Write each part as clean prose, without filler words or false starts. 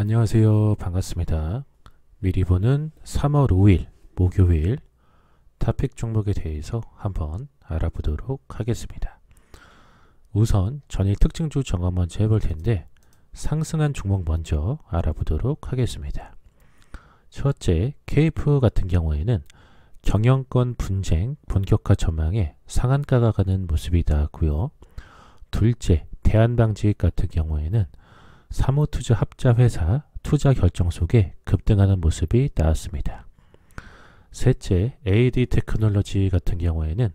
안녕하세요. 반갑습니다. 미리 보는 3월 5일 목요일 토픽 종목에 대해서 한번 알아보도록 하겠습니다. 우선 전일 특징주 점검 먼저 해볼 텐데 상승한 종목 먼저 알아보도록 하겠습니다. 첫째, KF 같은 경우에는 경영권 분쟁 본격화 전망에 상한가가 가는 모습이 나왔고요. 둘째, 대한방직 같은 경우에는 사모투자 합자회사 투자 결정 속에 급등하는 모습이 나왔습니다. 셋째, AD 테크놀로지 같은 경우에는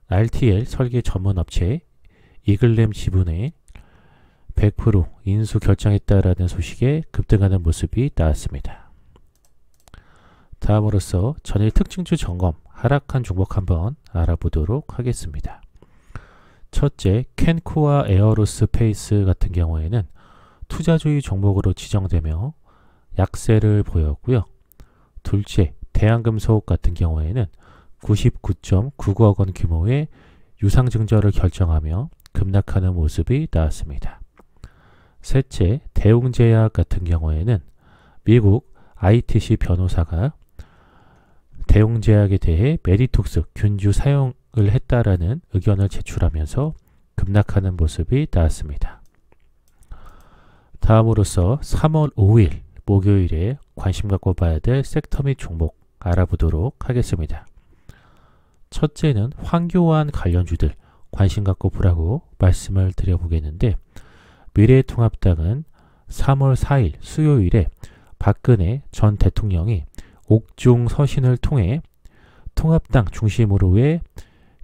RTL 설계 전문 업체 이글램 지분의 100% 인수 결정했다라는 소식에 급등하는 모습이 나왔습니다. 다음으로서 전일 특징주 점검 하락한 종목 한번 알아보도록 하겠습니다. 첫째, 캔코아 에어로스페이스 같은 경우에는 투자주의 종목으로 지정되며 약세를 보였고요. 둘째, 대한금속 같은 경우에는 99.99억 원 규모의 유상증자를 결정하며 급락하는 모습이 나왔습니다. 셋째, 대웅제약 같은 경우에는 미국 ITC 변호사가 대웅제약에 대해 메디톡스 균주 사용을 했다라는 의견을 제출하면서 급락하는 모습이 나왔습니다. 다음으로서 3월 5일 목요일에 관심 갖고 봐야 될 섹터 및 종목 알아보도록 하겠습니다. 첫째는 황교안 관련주들 관심 갖고 보라고 말씀을 드려보겠는데, 미래통합당은 3월 4일 수요일에 박근혜 전 대통령이 옥중 서신을 통해 통합당 중심으로의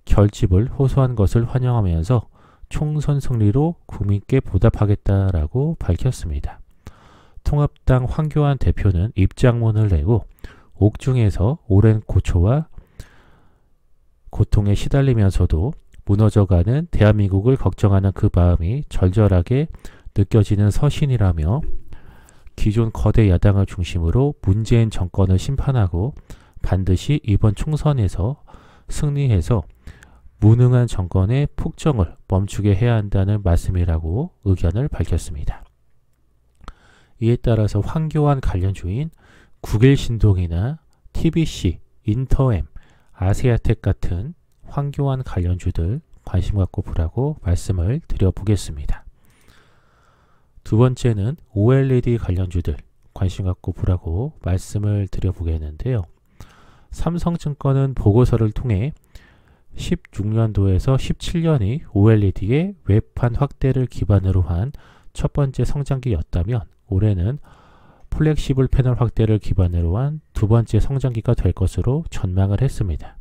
결집을 호소한 것을 환영하면서 총선 승리로 국민께 보답하겠다라고 밝혔습니다. 통합당 황교안 대표는 입장문을 내고 옥중에서 오랜 고초와 고통에 시달리면서도 무너져가는 대한민국을 걱정하는 그 마음이 절절하게 느껴지는 서신이라며 기존 거대 야당을 중심으로 문재인 정권을 심판하고 반드시 이번 총선에서 승리해서 무능한 정권의 폭정을 멈추게 해야 한다는 말씀이라고 의견을 밝혔습니다. 이에 따라서 황교안 관련주인 국일신동이나 TBC, 인터엠, 아세아텍 같은 황교안 관련주들 관심 갖고 보라고 말씀을 드려보겠습니다. 두 번째는 OLED 관련주들 관심 갖고 보라고 말씀을 드려보겠는데요. 삼성증권은 보고서를 통해 16년도에서 17년이 OLED의 외판 확대를 기반으로 한 첫 번째 성장기였다면 올해는 플렉시블 패널 확대를 기반으로 한 두 번째 성장기가 될 것으로 전망을 했습니다.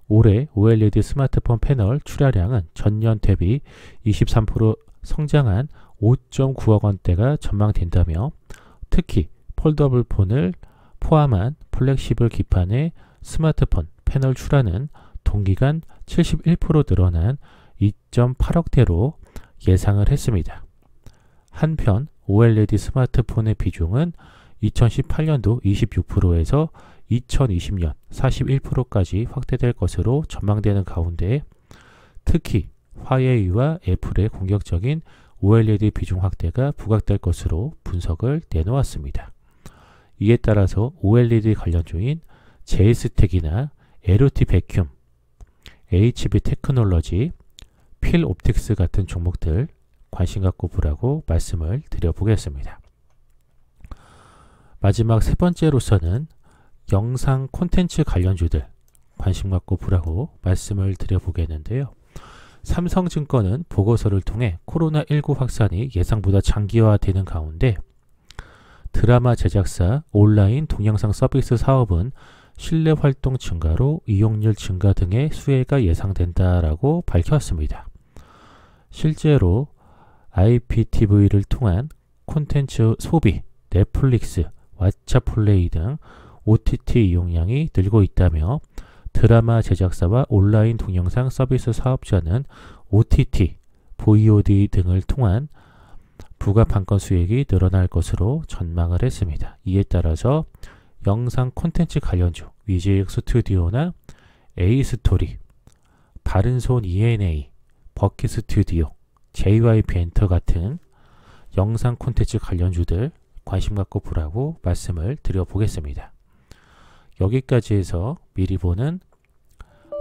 올해 OLED 스마트폰 패널 출하량은 전년 대비 23% 성장한 5.9억 원대가 전망된다며 특히 폴더블 폰을 포함한 플렉시블 기판의 스마트폰 패널 출하는 동기간 71% 늘어난 2.8억대로 예상을 했습니다. 한편 OLED 스마트폰의 비중은 2018년도 26%에서 2020년 41%까지 확대될 것으로 전망되는 가운데 특히 화웨이와 애플의 공격적인 OLED 비중 확대가 부각될 것으로 분석을 내놓았습니다. 이에 따라서 OLED 관련주인 제이스텍이나 LT 베큐um, HB 테크놀로지, 필 옵틱스 같은 종목들 관심 갖고 보라고 말씀을 드려보겠습니다. 마지막 세 번째로서는 영상 콘텐츠 관련주들 관심 갖고 보라고 말씀을 드려보겠는데요. 삼성증권은 보고서를 통해 코로나19 확산이 예상보다 장기화되는 가운데 드라마 제작사 온라인 동영상 서비스 사업은 실내 활동 증가로 이용률 증가 등의 수혜가 예상된다라고 밝혔습니다. 실제로 IPTV를 통한 콘텐츠 소비, 넷플릭스, 왓챠 플레이 등 OTT 이용량이 늘고 있다며 드라마 제작사와 온라인 동영상 서비스 사업자는 OTT, VOD 등을 통한 부가판권 수익이 늘어날 것으로 전망을 했습니다. 이에 따라서 영상 콘텐츠 관련주 위즈익 스튜디오나 A스토리, 바른손 ENA, 버킷 스튜디오, JYP 엔터 같은 영상 콘텐츠 관련주들 관심 갖고 보라고 말씀을 드려보겠습니다. 여기까지 해서 미리 보는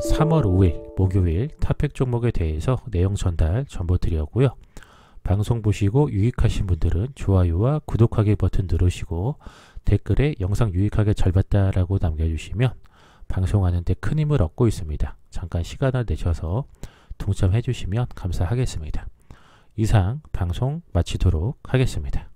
3월 5일 목요일 탑픽 종목에 대해서 내용 전달 전부 드렸고요. 방송 보시고 유익하신 분들은 좋아요와 구독하기 버튼 누르시고 댓글에 영상 유익하게 잘 봤다라고 남겨주시면 방송하는 데 큰 힘을 얻고 있습니다. 잠깐 시간을 내셔서 동참해 주시면 감사하겠습니다. 이상 방송 마치도록 하겠습니다.